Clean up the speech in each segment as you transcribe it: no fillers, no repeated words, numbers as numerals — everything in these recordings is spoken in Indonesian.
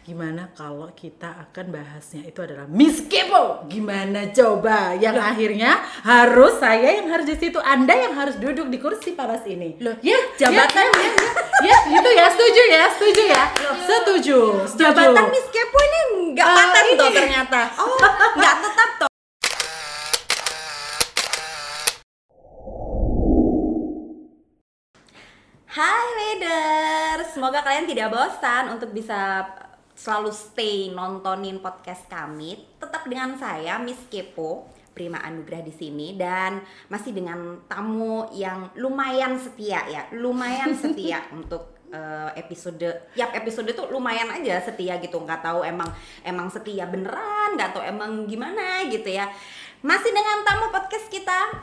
Gimana kalau kita akan bahasnya itu adalah Miss Kepo? Gimana coba? Yang akhirnya harus saya yang harus di situ, Anda yang harus duduk di kursi panas ini. Loh, ya, jabatan gitu ya, setuju ya. Setuju. Jabatan Miss Kepo ini nggak paten toh ternyata. Oh, nggak tetap toh. Hai leaders, semoga kalian tidak bosan untuk bisa selalu stay nontonin podcast kami. Tetap dengan saya Miss Kepo, Prima Anugrah di sini, dan masih dengan tamu yang lumayan setia untuk episode tuh lumayan aja setia gitu. Nggak tahu emang setia beneran, nggak tahu emang gimana gitu ya. Masih dengan tamu podcast kita,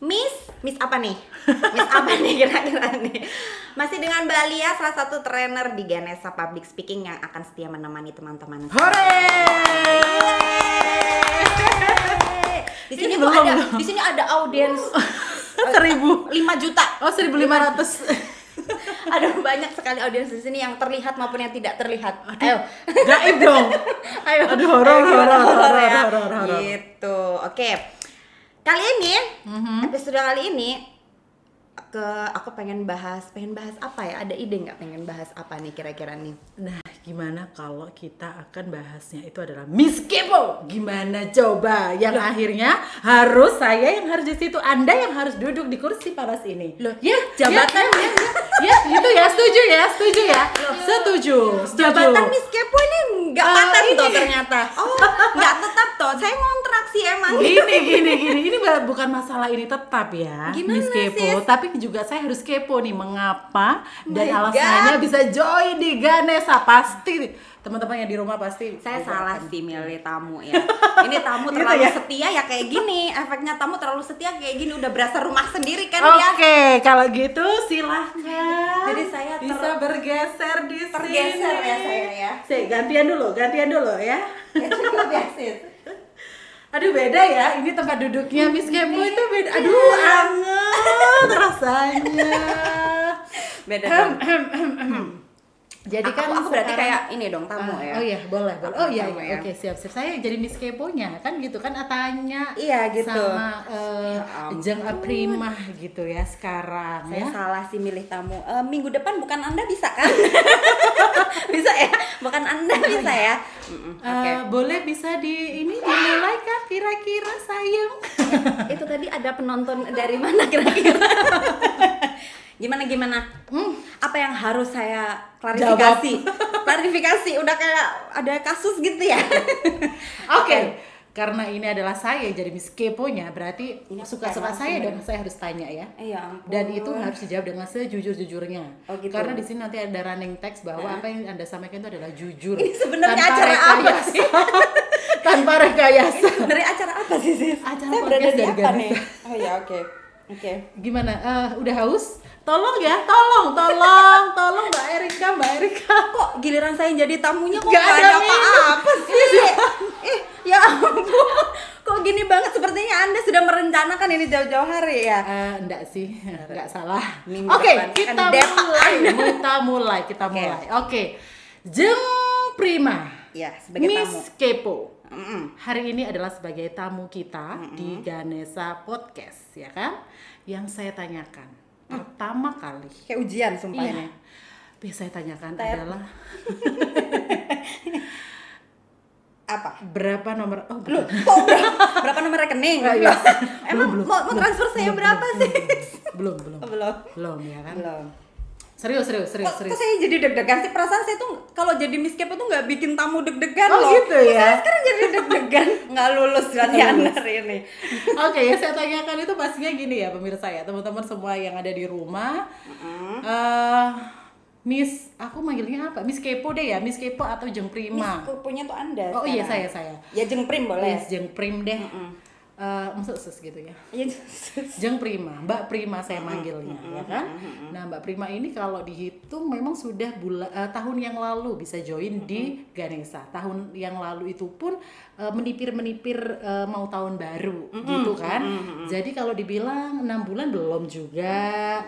Miss apa nih? Miss apa nih kira-kira nih? Masih dengan Mbak Lia, salah satu trainer di Ganesha Public Speaking yang akan setia menemani teman-teman. Hore! Di sini ada audiens 1.000. 5 juta. Oh, 1.500. Ada banyak sekali audiens di sini yang terlihat maupun yang tidak terlihat. Ayo, gaib dong. Ayo. Aduh, horor ya. horor. Gitu. Oke. Kali ini, episode kali ini aku pengen bahas apa ya? Ada ide nggak pengen bahas apa nih kira-kira nih? Nah, gimana kalau kita akan bahasnya itu adalah Miss Kepo? Gimana coba? Yang akhirnya harus saya yang harus di situ, Anda yang harus duduk di kursi panas ini. Loh, ya, jabatan gitu ya, setuju ya. Setuju. Jabatan Miss Kepo ini nggak paten toh ternyata. Oh, nggak tetap toh. Saya ngontrak sih emang. Gini. Ini bukan masalah ini tetap ya, Gimana, Miss Kepo. sis? Tapi juga saya harus kepo nih mengapa dan My alasannya God. bisa join di Ganesha. Pasti teman-teman yang di rumah pasti. Saya juga salah akan sih milih tamu ya. Ini tamu Gitu terlalu ya? setia ya kayak gini. Efeknya tamu terlalu setia kayak gini udah berasa rumah sendiri kan ya. Oke, kalau gitu silahkan. Jadi saya bisa bergeser di sini. tergeser ya saya ya. Gantian dulu ya. Ya cukup ya sis. Aduh, beda ya. Ini tempat duduknya Miss Kepo itu beda. Aduh, anget rasanya. Beda. Jadi kan aku berarti sekarang- kayak ini dong tamu ya. Oh iya, boleh. Oh iya, Tamu ya. oke, siap. Saya jadi Miss Keponya kan gitu kan, tanya Iya gitu. sama ampun. Jeng Prima gitu ya sekarang Saya ya. salah sih milih tamu. Minggu depan bukan Anda bisa kan? Bisa ya? Bukan Anda bisa ya? Oke. Boleh bisa dimulai kah kira-kira sayang? Itu tadi ada penonton dari mana kira-kira? Gimana? Apa yang harus saya klarifikasi? Klarifikasi udah kayak ada kasus gitu ya. Oke. Karena ini adalah saya yang jadi Miss Keponya, berarti Ini suka-suka kayak saya langsung dong, saya harus tanya ya. Ya ampun. Dan itu harus dijawab dengan sejujur-jujurnya. Oh, gitu. Karena di sini nanti ada running text bahwa apa yang Anda sampaikan itu adalah jujur. Ini sebenarnya Tanpa acara apa rekayasa. sih? Tanpa rekayasa. Sebenarnya acara apa sih sis? Acara Saya podcast berada di dari apa Ganesha. nih? Oh ya oke. Gimana? Udah haus? Tolong ya, tolong Mbak Erika. Kok giliran saya yang jadi tamunya kok Gak nggak ada ada apa-apa sih? Ya ampun. Kok gini banget, sepertinya Anda sudah merencanakan ini jauh-jauh hari ya? Enggak sih, enggak salah. Minggu Oke, depan kita kan mulai. Oke. Jeng Prima. Ya, sebagai Miss tamu. Kepo. Hari ini adalah sebagai tamu kita di Ganesha Podcast, ya kan? Yang saya tanyakan pertama kali. Kayak ujian sumpah Iya. ini. Yang saya tanyakan Tet. adalah Apa? berapa nomor? Oh, Loh, bukan. kok berapa nomor rekening? Iya. Emang Belum. mau transfer saya berapa sih? Belum. Belum. Ya kan? Belum. Serius. Kok saya jadi deg-degan sih? Perasaan saya tuh kalau jadi Miss Kepo tuh nggak bikin tamu deg-degan Oh, loh. gitu Kok ya? saya sekarang jadi deg-degan nggak lulus latihan hari ini. Oke, yang saya tanyakan itu pastinya gini ya pemirsa ya, teman-teman semua yang ada di rumah. Miss, aku manggilnya apa? Miss Kepo deh ya, Miss Kepo atau Jeng Prima? Miss Keponya tuh Anda. Oh iya, sekarang. saya. Ya Jeng Prim boleh. Miss Jeng Prim deh. maksud sus gitu ya. Iya. Jeng Prima, Mbak Prima saya manggilnya, ya kan? Nah, Mbak Prima ini kalau dihitung memang sudah tahun yang lalu bisa join di Ganesha. Tahun yang lalu itu pun menipir-menipir mau tahun baru, gitu kan? Jadi kalau dibilang 6 bulan belum juga,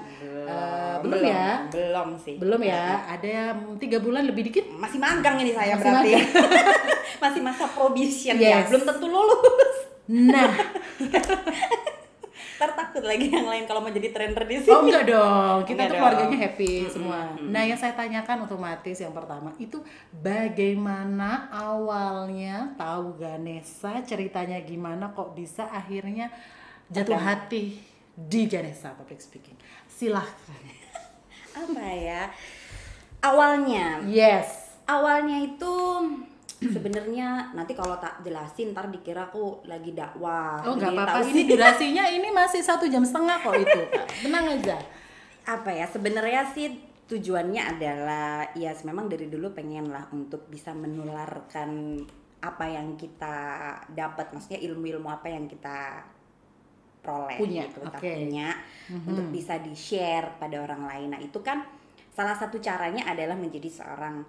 belum ya? Belum sih. Belum ya? Ada 3 bulan lebih dikit. Masih magang ini saya Masih berarti. magang. Masih masa probation ya, Yes. belum tentu lulus. Nah, Ntar takut lagi yang lain kalau mau jadi trainer di sini. oh enggak dong, kita Enggak tuh dong. keluarganya happy semua. Nah, yang saya tanyakan otomatis yang pertama itu bagaimana awalnya tahu Ganesha, ceritanya gimana kok bisa akhirnya jatuh hati di Ganesha Public Speaking. Silahkan. Apa ya? Awalnya itu sebenarnya nanti kalau tak jelasin ntar dikira aku lagi dakwah. Oh nggak Jadi apa-apa, tahu ini durasinya ini masih 1,5 jam kok itu, Kak. Tenang aja. apa ya, sebenarnya sih tujuannya adalah ya memang dari dulu pengen lah untuk bisa menularkan apa yang kita dapat, maksudnya ilmu-ilmu apa yang kita peroleh Punya, gitu, kita oke. punya untuk bisa di-share pada orang lain. Nah, itu kan salah satu caranya adalah menjadi seorang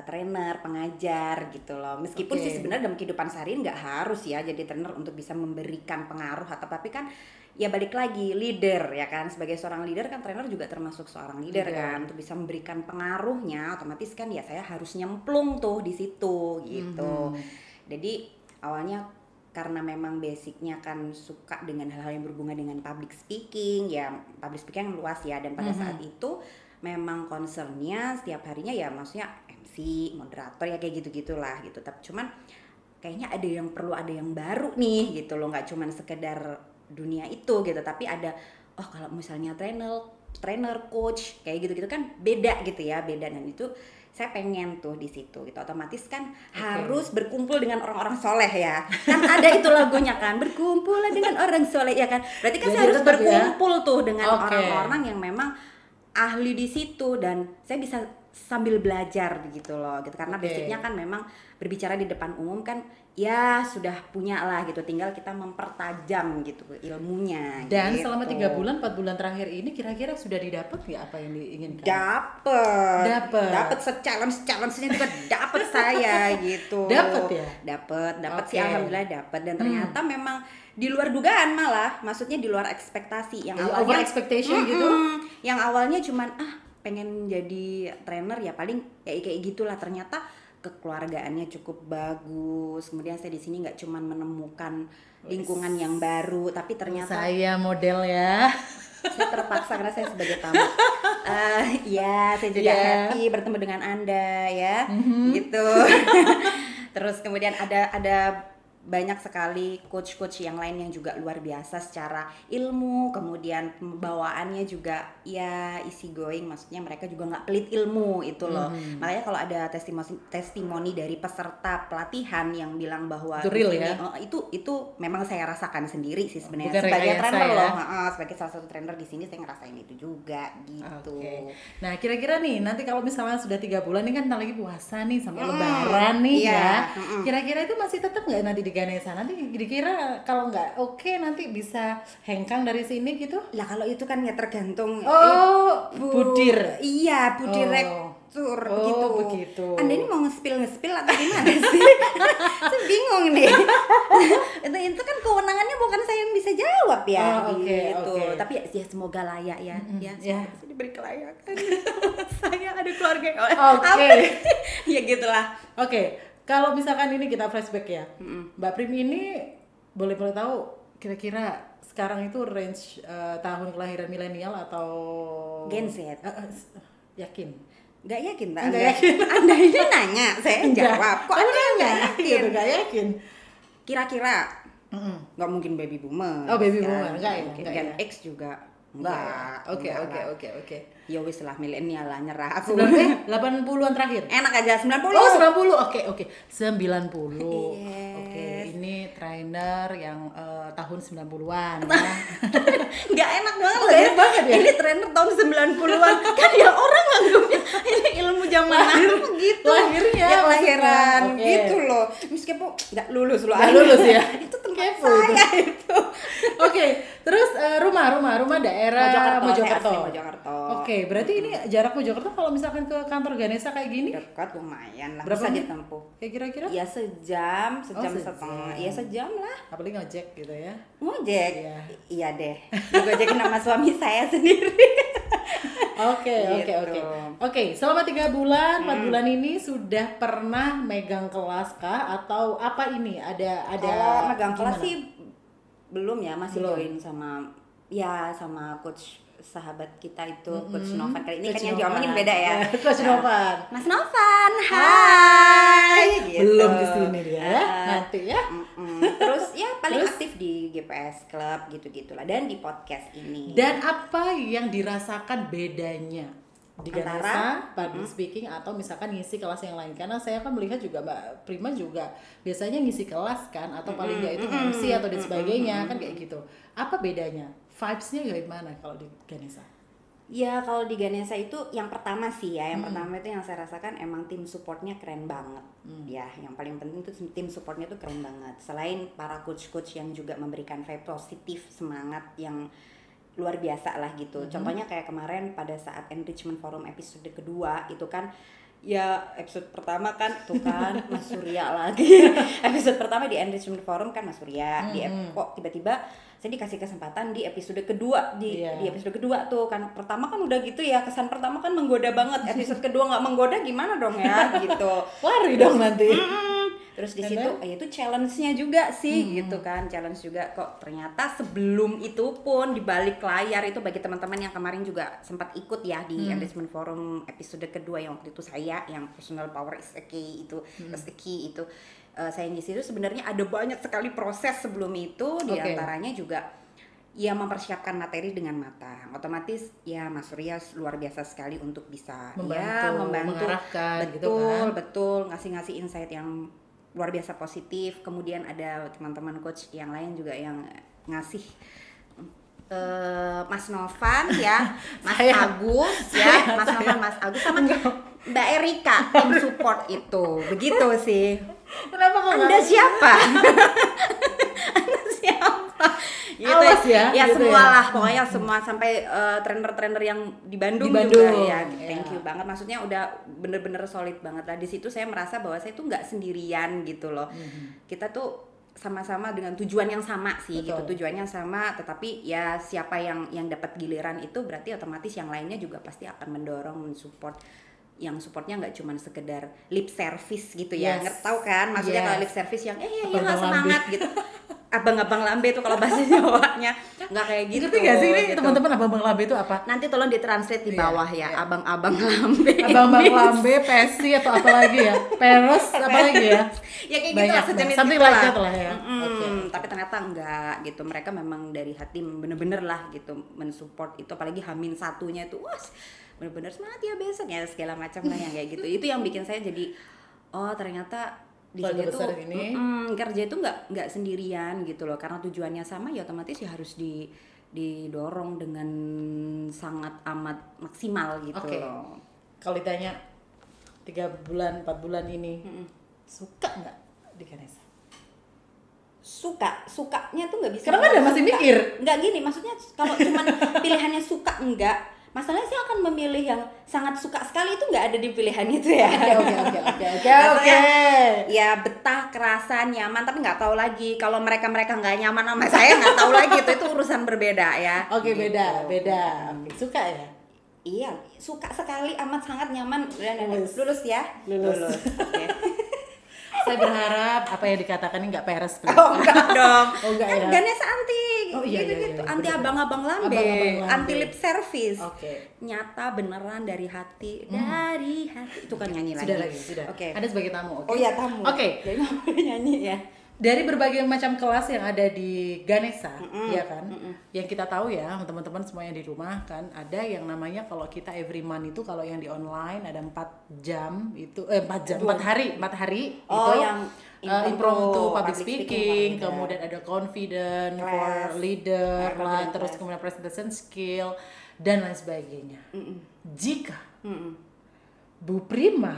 trainer, pengajar gitu loh. Meskipun Oke. sih sebenarnya dalam kehidupan sehari nggak harus ya jadi trainer untuk bisa memberikan pengaruh, atau tapi kan ya balik lagi leader ya kan, sebagai seorang leader kan trainer juga termasuk seorang leader kan, untuk bisa memberikan pengaruhnya otomatis kan ya saya harus nyemplung tuh di situ gitu. Jadi awalnya karena memang basicnya kan suka dengan hal-hal yang berhubungan dengan public speaking, ya public speaking yang luas ya, dan pada saat itu memang concernnya setiap harinya ya maksudnya MC, moderator ya kayak gitu-gitulah gitu. Tapi cuman kayaknya ada yang perlu, ada yang baru nih gitu loh, nggak cuman sekedar dunia itu gitu, tapi ada kalau misalnya trainer, coach kayak gitu-gitu kan beda gitu ya, beda. Dan itu saya pengen tuh di situ gitu. Otomatis kan harus berkumpul dengan orang-orang soleh ya. Kan ada itu lagunya kan, berkumpullah dengan orang soleh ya kan. Berarti kan Jadi saya harus tetap ya. berkumpul tuh dengan Oke. orang-orang yang memang ahli di situ, dan saya bisa sambil belajar gitu loh gitu. Karena Oke. basicnya kan memang berbicara di depan umum kan ya sudah punya lah gitu, tinggal kita mempertajam gitu ilmunya. Dan gitu. selama 3 bulan, 4 bulan terakhir ini kira-kira sudah didapat nggak apa yang diinginkan? Dapet challenge-nya juga dapet saya gitu. Dapet ya? Dapet Oke. sih, alhamdulillah dapet. Dan ternyata memang di luar dugaan, malah maksudnya di luar ekspektasi. Yang awalnya Over expectation gitu? Yang awalnya cuman pengen jadi trainer ya paling ya kayak gitulah. Ternyata kekeluargaannya cukup bagus. Kemudian saya di sini nggak cuman menemukan lingkungan yang baru, tapi ternyata Saya model ya. saya terpaksa karena saya sebagai tamu. Ya, saya juga happy bertemu dengan Anda ya, gitu. Terus kemudian ada banyak sekali coach-coach yang lain yang juga luar biasa secara ilmu, kemudian pembawaannya juga ya easy going, maksudnya mereka juga nggak pelit ilmu itu loh. Makanya kalau ada testimoni dari peserta pelatihan yang bilang bahwa Itu real di sini, ya? itu memang saya rasakan sendiri sih sebenarnya Bukan sebagai rekayasa trainer ya? loh. Sebagai salah satu trainer di sini saya ngerasain itu juga gitu. Oke. Nah, kira-kira nih nanti kalau misalnya sudah 3 bulan ini kan lagi puasa nih sampai lebaran nih iya. ya. Kira-kira itu masih tetap nggak nanti di Ganesha? Nanti kira-kira kalau nggak oke nanti bisa hengkang dari sini gitu? Lah kalau itu kan ya tergantung Budir. Iya, Bu Direktur begitu. Begitu. Anda ini mau nge-spill atau gimana sih? Saya bingung nih. itu kan kewenangannya bukan saya yang bisa jawab ya Oke, gitu. oke. Tapi ya semoga layak ya. Ya, ya. semoga bisa diberi kelayakan. Saya ada keluarga yang Oke. Ya gitulah. Oke, kalau misalkan ini kita flashback ya, Mbak Prim ini boleh tahu kira-kira sekarang itu range tahun kelahiran milenial atau Gen Z? Yakin? Nggak yakin, Mbak? Nggak yakin. Anda ini nanya, saya jawab. Kok Anda nggak yakin? Gitu, nggak yakin. Kira-kira nggak mungkin baby boomer. Oh, baby kan? boomer, enggak ya? Mungkin Enggak Gen ya? X juga enggak. Oke. Enggak lah. Ya wis lah, milenial lah, nyerah aku. 80-an terakhir. Enak aja 90. Oh, 90. Oke. 90. Yes. Oke, ini trainer yang tahun 90-an ya. Nggak enak banget Nggak enak banget ya? Ini trainer tahun 90-an. Kan ya orang nganggapnya ini ilmu zaman now gitu. Lahirnya ya kelahiran maksudnya. Oke. gitu loh. Meskipun nggak lulus loh. Nggak lulus ya? Itu tempat Kepo saya itu. itu. terus rumah daerah Mojokerto. Mojokerto. Oke, berarti ini jarak Mojokerto kalau misalkan ke kantor Ganesha kayak gini Dekat, lumayan lah. berapa Bisa menit? ditempuh. Kayak kira-kira? Ya sejam sejam. setengah. Ya sejam lah. Apalagi ngojek gitu ya. Ngojek. Iya. Iya deh. Digojekin sama suami saya sendiri. Oke, Gitu. selama 3 bulan, 4 bulan ini sudah pernah megang kelas kah atau apa ini? Ada Kalau megang kelas gimana? sih belum ya, masih Belum. join sama coach sahabat kita itu, Coach Novan. Kali ini Coach kan yang Novan. diomongin beda ya. Coach Novan. Mas Novan, hai. Gitu. Belum kesini dia ya, nanti ya. Terus ya paling Terus? aktif di GPS Club gitu-gitulah dan di podcast ini. Dan apa yang dirasakan bedanya di Antara? Ganesha, public speaking atau misalkan ngisi kelas yang lain? Karena saya kan melihat juga Mbak Prima juga biasanya ngisi kelas kan, atau paling nggak itu MC atau dan sebagainya kan kayak gitu. Apa bedanya? Vibes-nya gimana kalau di Ganesha? Ya kalau di Ganesha itu yang pertama sih ya, yang pertama itu yang saya rasakan emang tim supportnya keren banget. Ya, yang paling penting tuh tim supportnya tuh keren banget. Selain para coach-coach yang juga memberikan vibe positif, semangat yang luar biasa lah gitu. Contohnya kayak kemarin pada saat Enrichment Forum episode kedua itu kan, ya episode pertama kan tuh kan Mas Surya lagi. Episode pertama di Enrichment Forum kan Mas Surya. Kok tiba-tiba saya dikasih kesempatan di episode kedua di episode kedua tuh kan, pertama kan udah gitu ya, kesan pertama kan menggoda banget, episode kedua nggak menggoda gimana dong ya gitu. Lari dong nanti. Terus di situ itu challenge-nya juga sih gitu kan, challenge juga kok ternyata sebelum itu pun di balik layar itu bagi teman-teman yang kemarin juga sempat ikut ya di Engagement Forum episode kedua yang waktu itu saya yang personal power is a key itu saya ngisi itu sebenarnya ada banyak sekali proses sebelum itu, di antaranya juga ya mempersiapkan materi dengan matang. Otomatis ya Mas Surya luar biasa sekali untuk bisa membantu mengarahkan betul, gitu kan. Betul, ngasih insight yang luar biasa positif. Kemudian ada teman-teman coach yang lain juga yang ngasih Mas Novan ya, Mas Agus ya, Mas Novan, Mas Agus sama Mbak Erika tim support itu. Begitu sih. Kenapa kok Anda siapa? Anda siapa? Gitu Awas ya, ya gitu semua ya. lah pokoknya semua sampai trainer-trainer yang di Bandung, Di juga Bandung, ya. ya. Thank you banget. Maksudnya udah bener-bener solid banget lah. Di situ saya merasa bahwa saya tuh nggak sendirian gitu loh. Kita tuh sama-sama dengan tujuan yang sama sih. Betul. Gitu, tujuannya sama, tetapi ya siapa yang dapat giliran itu berarti otomatis yang lainnya juga pasti akan mendorong, mensupport. Yang supportnya nggak cuma sekedar lip service gitu ya, nggak tahu kan maksudnya kalau lip service yang nggak semangat gitu, abang-abang lambe itu kalau bahasa Jawanya nggak kayak gitu. Ngerti gak sih ini gitu. teman-teman abang-abang lambe itu apa? Nanti tolong ditranslate di bawah ya, abang-abang lambe. Abang-abang lambe, pesi atau apa lagi ya? Peres apa lagi ya? Ya kayak gitu Banyak lah, sejenis something gitu like lah. that lah ya. Tapi ternyata enggak gitu, mereka memang dari hati bener-bener lah gitu mensupport itu, apalagi Hamin satunya itu bener-bener semangat ya besok ya segala macam lah yang kayak gitu. Itu yang bikin saya jadi ternyata di sini tuh kerja itu nggak sendirian gitu loh, karena tujuannya sama ya otomatis ya harus didorong dengan sangat amat maksimal gitu loh. Kalau ditanya 3 bulan 4 bulan ini suka nggak di Ganesha? Sukanya tuh nggak bisa. Karena kan masih mikir. Nggak gini, maksudnya kalau cuman pilihannya suka enggak. Masalahnya saya akan memilih yang sangat suka sekali, itu nggak ada di pilihan itu ya. Oke. Ya betah, kerasa, nyaman, tapi nggak tahu lagi kalau mereka nggak nyaman sama saya, nggak tahu lagi itu urusan berbeda ya. Oke, gitu. beda. Oke, suka ya? Iya, suka sekali, amat sangat nyaman. Lulus ya. Lulus. Oke. Saya berharap apa yang dikatakan ini nggak peres. Oh enggak dong. Oh enggak ya. Ganesha anti Iya, anti bener. abang-abang lambe, Abang-abang lambe. anti lip service. Oke. Nyata beneran dari hati, dari hati. Itu kan nyanyi lagi. Sudah. Oke. Ada sebagai tamu, oke? Oh iya, tamu. Oke. Jadi nggak boleh nyanyi ya. Dari berbagai macam kelas yang ada di Ganesha, ya kan? Yang kita tahu ya, teman-teman semua yang di rumah kan, ada yang namanya kalau kita every month itu kalau yang di online ada 4 jam itu 4 hari Oh, itu yang impromptu public speaking, leader. kemudian ada confident for Class. leader lah, Confident terus class. kemudian presentation skill dan lain sebagainya. Jika Bu Prima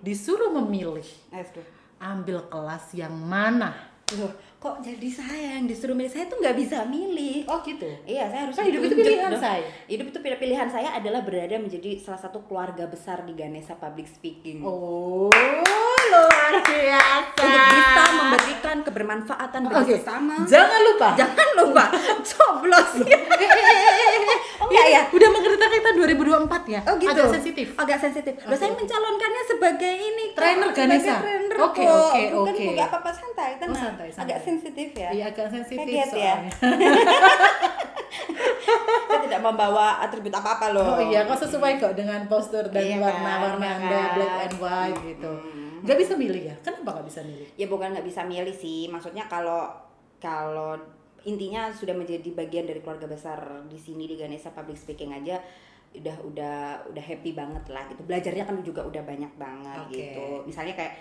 disuruh memilih Aduh. ambil kelas yang mana loh kok jadi saya yang disuruh milih, saya tuh nggak bisa milih. Oh gitu. Iya, saya harus Kan hidup itu ditunjuk pilihan dong. saya. Hidup itu pilihan saya adalah berada menjadi salah satu keluarga besar di Ganesha Public Speaking. Oh, luar biasa. Untuk bisa memberikan kebermanfaatan bagi sesama. Jangan lupa. Jangan lupa coblos. Oh enggak ya? Udah mengerita kita 2024 ya. Oh gitu. Agak sensitif. Agak sensitif. Loh, saya mencalonkannya sebagai ini Trainer sebagai Ganesha. trainer Oke, kok. oke, Bukan oke. bukan apa-apa, santai, tenang. Oh, santai. Agak sensitif ya. Iya, agak sensitif Kaget ya. soalnya. Saya tidak membawa atribut apa-apa loh. Oh iya, kok sesuai kok dengan postur dan Iya warna-warna kan, Anda, kan. black and white gitu. Nggak bisa milih ya? Kenapa nggak bisa milih? Ya bukan nggak bisa milih sih, maksudnya kalau intinya sudah menjadi bagian dari keluarga besar di sini di Ganesha Public Speaking aja udah happy banget lah gitu. Belajarnya kan juga udah banyak banget gitu. Misalnya kayak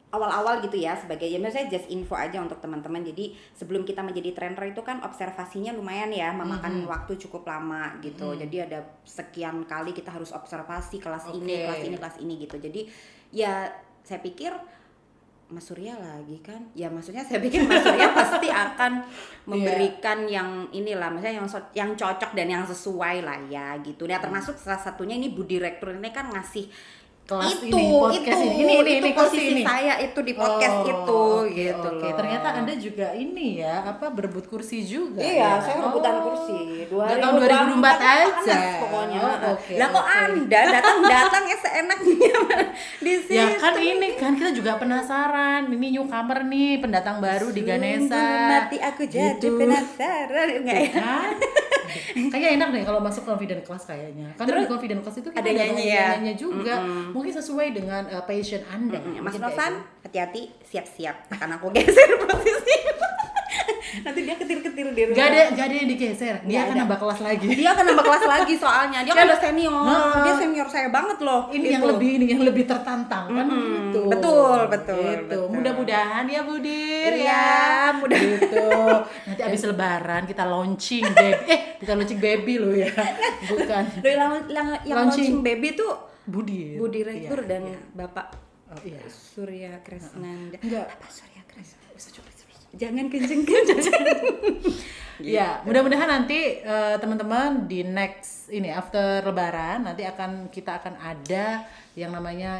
awal-awal gitu ya, sebagai ya saya just info aja untuk teman-teman. Jadi sebelum kita menjadi trainer itu kan observasinya lumayan ya, memakan waktu cukup lama gitu. Jadi ada sekian kali kita harus observasi kelas ini, kelas ini gitu. Jadi ya saya pikir Mas Surya lagi kan, ya maksudnya saya pikir Mas Surya pasti akan memberikan yang inilah, maksudnya yang cocok dan yang sesuai lah ya gitu. Ya termasuk salah satunya ini Bu Direktur ini kan ngasih Kelas itu, ini, podcast ini posisi ini. saya itu di podcast itu gitu loh. Ternyata Anda juga ini ya, berebut kursi juga. Iya, ya? saya rebutan kursi. Nggak tahun 2004 aja. panas pokoknya. Lah kok oke. Anda datang ya seenaknya di situ. Ya kan ini kan kita juga penasaran. Ini newcomer nih, pendatang baru di Ganesha. Sungguh mati aku jadi Gitu. penasaran enggak ya? Kan? Kayaknya enak deh kalau masuk confident class kayaknya. Karena di confident class itu kita ada nyanyi ya? juga. Mungkin sesuai dengan passion Anda. Mas Mungkin kayak Novan, gitu. hati-hati, siap-siap akan aku geser posisi. Nanti dia ketir-ketir di rumah. Gak ada yang digeser. Dia Nggak akan ada. nambah kelas lagi. Dia akan nambah kelas lagi soalnya. Dia kan udah senior. Nah. Dia senior saya banget loh. Ini yang lebih tertantang kan gitu. Betul. Gitu. Mudah-mudahan ya Budir Iya, ya. mudah. Gitu. Nanti abis lebaran kita launching baby. Bukan launching baby loh ya. Bukan. Loh, yang launching baby tuh Budir. Bu Direktur Iya, dan iya. Bapak Oh iya. Surya Kresnanda. Enggak. Apa Surya Kresnanda? Jangan kenceng-kenceng. Ya, mudah-mudahan nanti teman-teman di next ini after lebaran nanti kita akan ada yang namanya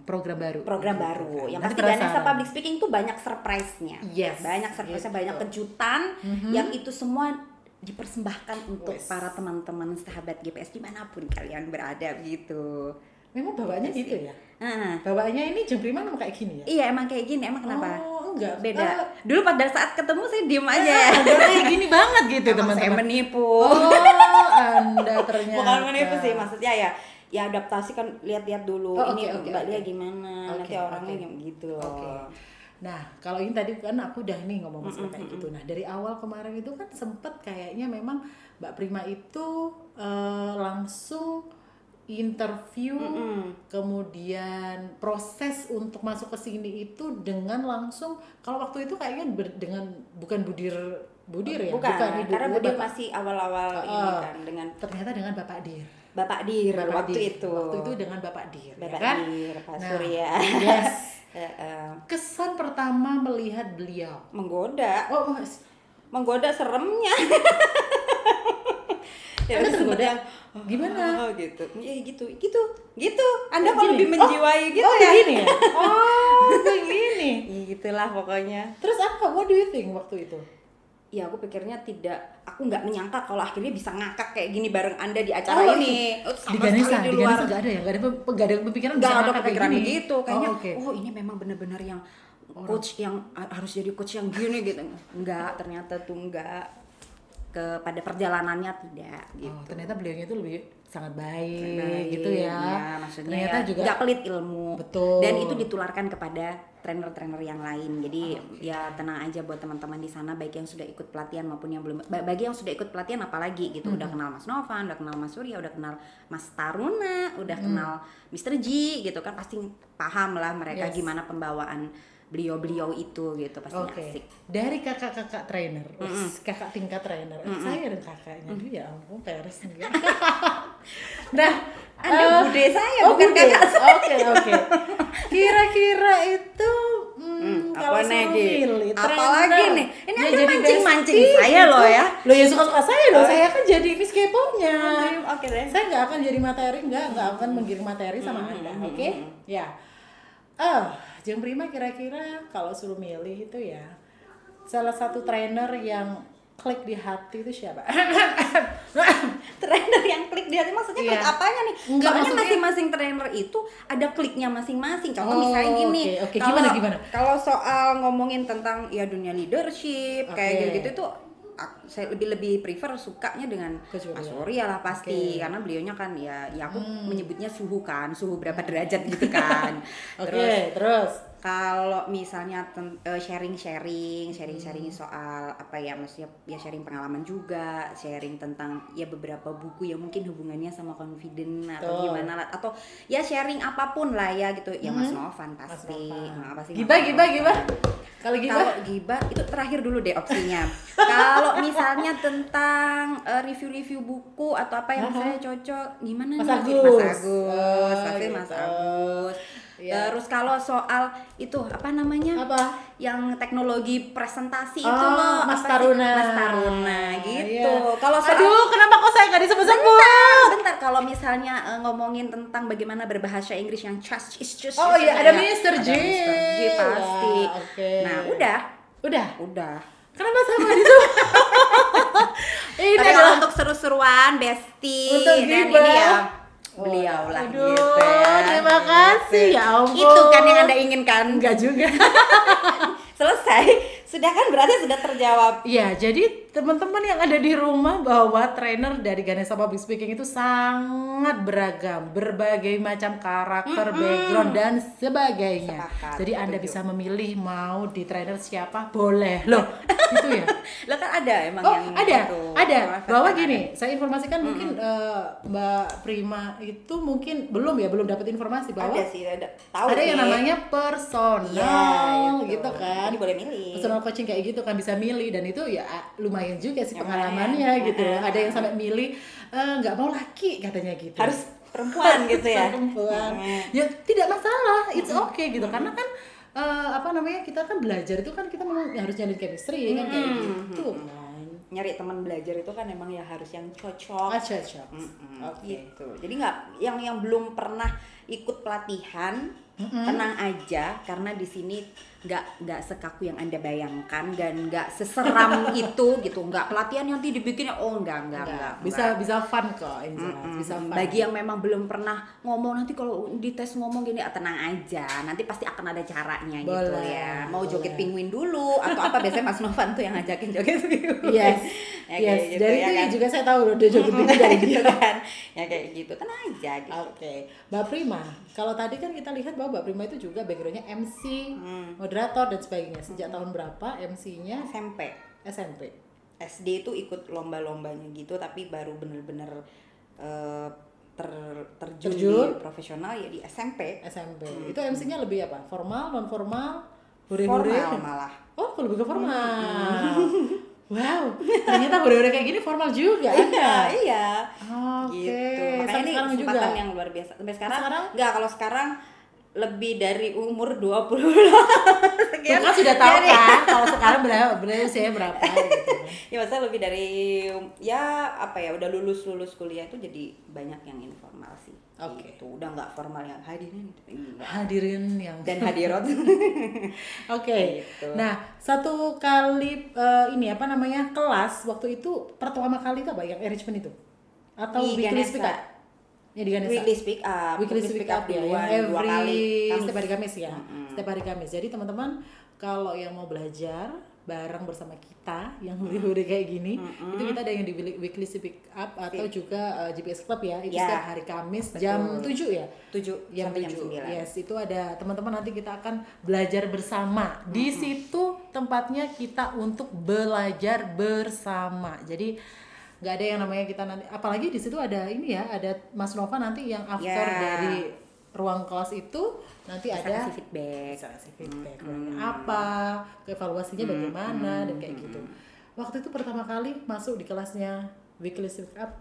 program baru. Program baru. Yang Nanti pasti Ganesha penasaran. Public Speaking tuh banyak surprise-nya. Yes. Banyak surprise-nya, Gitu. banyak kejutan yang itu semua dipersembahkan untuk Wes. para teman-teman sahabat GPS dimanapun kalian berada gitu. Memang bawaannya gitu ya? Nah, Bawaannya ini Jemprima emang kayak gini ya? iya emang kayak gini, emang kenapa? Oh, enggak. Beda. Dulu pada saat ketemu saya diem aja ya. Enggak kayak gini banget gitu Emang saya teman-teman. menipu. Oh, Anda ternyata. Bukan menipu sih, maksudnya ya adaptasi kan, lihat-lihat dulu Oh, ini oke, Mbak oke. Lia gimana, nanti Oke, orangnya oke. kayak gitu loh. Oke. Nah, kalau ini tadi kan aku udah nih ngomong masalah kayak gitu. Nah, dari awal kemarin itu kan sempet kayaknya memang Mbak Prima itu langsung interview, kemudian proses untuk masuk ke sini itu dengan langsung, kalau waktu itu kayaknya dengan bukan Budir ya? Bukan, Ibu, karena Budir Bapak. masih awal-awal ini kan dengan Ternyata dengan Bapak Dir. Bapak Dir waktu Dir. itu. Waktu itu dengan Bapak Dir, Bapak ya kan? Dir, Pak Nah, Surya. Yes. Kesan pertama melihat beliau. Menggoda. Oh, Mas. Menggoda seremnya. Anda tergoda? yang, Gimana? Oh, gitu. Ya gitu. Anda kok Gini? lebih menjiwai gitu Oh, ya. begini ya? Oh, begini. Ya, gitulah pokoknya. Terus apa? What do you think waktu itu? Ya aku pikirnya aku nggak menyangka kalau akhirnya bisa ngakak kayak gini bareng Anda di acara ini. Di Ganesha nggak ada ya? Nggak ada pemikiran Nggak bisa ada ngakak kayak kepikiran gini? begitu. Kayaknya, oke. ini memang benar-benar yang coach yang harus jadi coach yang gini gitu. Enggak, ternyata tuh enggak. Pada perjalanannya tidak gitu. Oh, ternyata beliaunya itu lebih sangat baik gitu ya. Maksudnya ternyata juga nggak pelit ilmu. Betul. Dan itu ditularkan kepada trainer-trainer yang lain. Jadi ya tenang aja buat teman-teman di sana, baik yang sudah ikut pelatihan maupun yang belum. Bagi yang sudah ikut pelatihan apalagi gitu, udah kenal Mas Novan, udah kenal Mas Surya, udah kenal Mas Taruna, udah kenal Mr. G gitu kan, pasti paham lah mereka gimana pembawaan beliau itu gitu, pasti asik. Dari kakak-kakak trainer, kakak tingkat trainer, saya dan kakaknya, aduh ya ampun peres nih. Nah, Anda bude saya, bukan bude. kakak saya. Oke. Kira-kira itu kalau suruh milih apalagi nih, ini ya Anda jadi mancing-mancing bestie saya loh gitu. ya. Loh ya suka-suka saya loh, saya kan jadi Miss Kepo-nya. Oke deh. Saya nggak akan jadi materi, nggak akan menggiring materi sama Anda, oke? Ya. Jeung Prima kira-kira kalau suruh milih itu ya, salah satu trainer yang klik di hati itu siapa? Trainer yang klik di hati maksudnya klik apanya nih? Enggak, Soalnya maksudnya masing-masing trainer itu ada kliknya masing-masing. Contoh Oh, misalnya gini. oke. Gimana? Kalau soal ngomongin tentang ya dunia leadership kayak gitu-gitu tuh saya lebih prefer sukanya dengan Mas Surya lah pasti karena beliaunya kan ya aku menyebutnya suhu berapa derajat gitu kan. Terus kalau misalnya sharing soal apa ya, maksudnya ya sharing pengalaman juga, sharing tentang ya beberapa buku yang mungkin hubungannya sama confident atau gimana lah, atau ya sharing apapun lah ya gitu ya Mas Novan pasti. Gibah. Kalau Gibah itu terakhir dulu deh opsinya. Kalau misalnya tentang review buku atau apa yang saya cocok, gimana Mas nih? Agus. Pasti Gitu. Mas Agus. Ya. Terus kalau soal itu apa namanya? Apa? Yang teknologi presentasi itu loh, Mas apa sih? Taruna. Mas Taruna gitu. Iya. Kalau soal kenapa kok saya nggak disebut-sebut? bentar kalau misalnya ngomongin tentang bagaimana berbahasa Inggris yang trust is just. Oh iya, ada Mr. Mr. G. G pasti. Ya, oke. Nah, udah. Kenapa saya nggak disebut? Ini Tapi adalah kalau untuk seru-seruan, bestie Untuk dan gibah. ini ya beliau lah Aduh, gitu ya. terima kasih ya ampun. Itu kan yang Anda inginkan. Enggak juga. Selesai. Sudah kan berarti sudah terjawab. Iya, jadi teman-teman yang ada di rumah bahwa trainer dari Ganesha Public Speaking itu sangat beragam, berbagai macam karakter, background dan sebagainya. Sepakat, Jadi Anda setuju. bisa memilih mau di trainer siapa, boleh. Loh, gitu ya. Lah kan ada emang Oh, yang ada. gitu. Bahwa gini, saya informasikan mungkin Mbak Prima itu mungkin belum dapat informasi bahwa ada sih, tahu ada sih. yang namanya personal, Iya, gitu kan. Jadi boleh milih. Personal coaching kayak gitu kan bisa milih, dan itu ya lumayan juga sih pengalamannya gitu. Ada yang sampai milih nggak mau laki katanya gitu. Harus perempuan gitu ya. Perempuan. Ya tidak masalah, it's okay gitu. Karena kan kita kan belajar itu kan kita memang harus jalin chemistry kan kayak gitu kan. Nyari teman belajar itu kan emang ya harus yang cocok. Cocok. Gitu. Jadi nggak yang belum pernah ikut pelatihan, tenang aja karena di sini nggak sekaku yang Anda bayangkan dan nggak seseram itu gitu. Nggak pelatihan yang nanti dibikin enggak. Bisa fun kok, bisa fun. Bagi yang memang belum pernah ngomong, nanti kalau di tes ngomong gini tenang aja, nanti pasti akan ada caranya gitu ya. Mau joget penguin dulu atau apa, biasanya Mas Novan tuh yang ngajakin joget penguin. Yes. Gitu, Dari ya itu kan? juga saya tahu loh dia joget penguin dari dia. kan. Ya kayak gitu, tenang aja gitu. Oke. Mbak Prima, kalau tadi kan kita lihat bahwa Mbak Prima itu juga backgroundnya MC, moderator dan sebagainya. Sejak tahun berapa MC-nya? SMP. SD itu ikut lomba-lombanya gitu, tapi baru bener-bener terjun di profesional ya di SMP. Itu MC-nya lebih apa? Formal, non formal, Formal malah. Oh, lebih ke formal. Wow, ternyata hore-hore kayak gini formal juga. Iya. Oke. Gitu. Makanya ini Sekarang kesempatan juga yang luar biasa. Sampai sekarang? Sekarang? Enggak, kalau sekarang lebih dari umur 20. Sekian kan sudah tahu kan kalau sekarang berapa usianya berapa gitu. Ya masa lebih dari ya apa ya, udah lulus kuliah itu jadi banyak yang informal sih. Oke. Gitu. Udah nggak formal yang hadirin gitu. Enggak. Hadirin yang Dan hadirat. Oke. Gitu. Nah, satu kali kelas waktu itu pertama kali itu apa yang enrichment itu? Atau Di weekly Ganesha. speak up? Ya di Ganesha. Weekly speak up ya, duluan, yang dua kali. setiap hari Kamis ya. Setiap hari Kamis. Jadi teman-teman kalau yang mau belajar bareng bersama kita yang huri-huri kayak gini, itu kita ada yang di weekly speak up atau juga GPS Club ya. Itu setiap hari Kamis jam 7 ya. 7 sampai jam 9. Yes, itu ada teman-teman, nanti kita akan belajar bersama. Di situ tempatnya kita untuk belajar bersama. Jadi nggak ada yang namanya kita nanti, apalagi di situ ada ini ya, ada Mas Nova nanti yang after dari ruang kelas itu nanti bisa ada kasih feedback, apa, evaluasinya bagaimana dan kayak gitu. Waktu itu pertama kali masuk di kelasnya weekly speak up,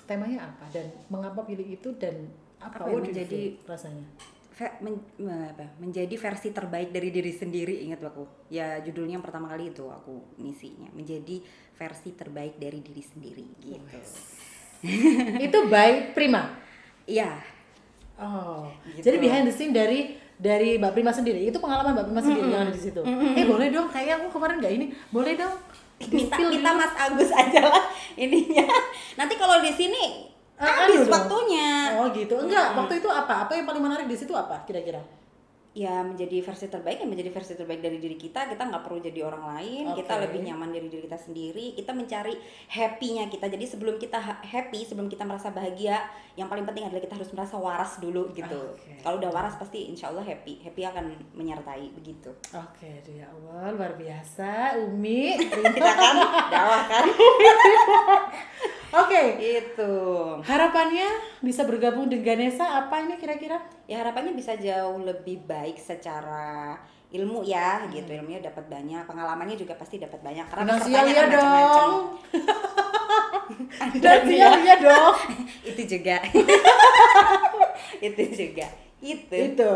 temanya apa dan mengapa pilih itu dan apa yang menjadi menjadi rasanya? menjadi versi terbaik dari diri sendiri. Ingat aku ya, judulnya yang pertama kali itu aku ngisinya, menjadi versi terbaik dari diri sendiri gitu. Itu by Prima. Iya. Oh, Gitu. jadi behind the scene dari Mbak Prima sendiri, itu pengalaman Mbak Prima sendiri yang ada di situ. Boleh dong, kayak aku kemarin nggak ini, boleh dong. Minta Mas Agus aja lah ininya. Nanti kalau di sini habis waktunya. Oh gitu, enggak. Waktu itu apa? Apa yang paling menarik di situ apa kira-kira? Ya menjadi versi terbaik, ya menjadi versi terbaik dari diri kita. Kita nggak perlu jadi orang lain. Kita lebih nyaman dari diri kita sendiri. Kita mencari happy-nya kita. Jadi sebelum kita happy, sebelum kita merasa bahagia, yang paling penting adalah kita harus merasa waras dulu gitu. Kalau udah waras pasti insya Allah happy akan menyertai begitu. Oke, ya Allah, luar biasa Umi. Kita kan dakwah kan. Oke, Itu. harapannya bisa bergabung dengan Ganesha apa ini kira-kira? Ya harapannya bisa jauh lebih baik secara ilmu ya gitu, ilmunya dapat banyak, pengalamannya juga pasti dapat banyak karena Finansial pesertanya ya kan macam-macam. dong. Finansial ya dong. Itu juga. Itu juga. Itu.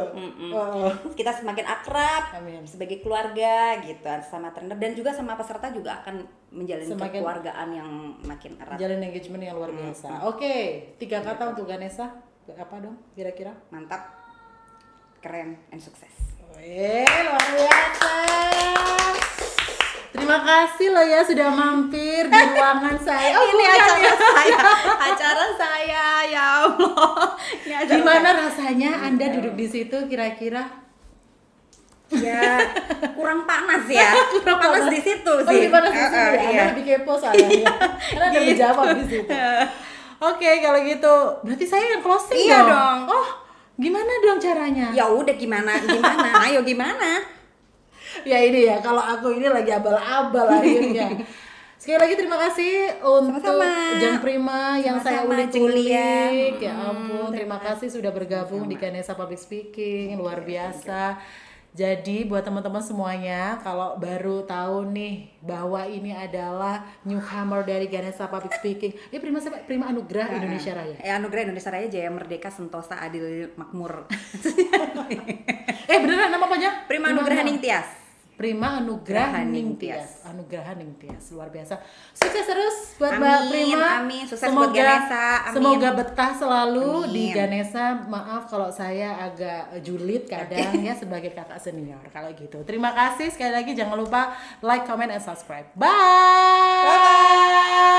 Kita semakin akrab. Amin. Sebagai keluarga gitu sama trainer dan juga sama peserta juga akan menjalin Semakin kekeluargaan yang makin erat. Jalin engagement yang luar biasa. Oke, 3 kata untuk Ganesha apa dong kira-kira? Mantap, keren, and sukses. Luar biasa. Terima kasih loh ya sudah mampir di ruangan saya. Ini acara saya, ya Allah. Gimana rasanya Anda duduk di situ kira-kira? Ya kurang panas ya. Kurang panas di situ sih. Lebih panas di situ ya. Anda lebih kepo soalnya. Karena ada menjawab di situ. Oke, kalau gitu berarti saya yang closing Iya dong. Oh, gimana dong caranya? Ya udah gimana? Ayo gimana? Ya ini ya, kalau aku ini lagi abal-abal akhirnya. Sekali lagi terima kasih untuk Sama-sama. Jang Prima yang saya Sama-sama, Jeng Lia. ulik-ulik. Ya ampun, terima kasih sudah bergabung di Ganesha Public Speaking, luar biasa. Jadi buat teman-teman semuanya, kalau baru tahu nih bahwa ini adalah newcomer dari Ganesha Public Speaking, ini Prima Anugerah Indonesia Raya. Anugerah Indonesia Raya, Jaya Merdeka, Sentosa, Adil, Makmur. Beneran nama apanya? Prima Anugerah Ningtyas. Prima Anugerah Ningtyas. Anugerah Ningtyas, luar biasa. Sukses terus buat Mbak Prima. Amin. Sukses buat Ganesha. Amin. Semoga betah selalu di Amin. Ganesha. Maaf kalau saya agak julid kadang ya sebagai kakak senior. Kalau gitu. Terima kasih sekali lagi, jangan lupa like, comment, and subscribe. Bye. Bye.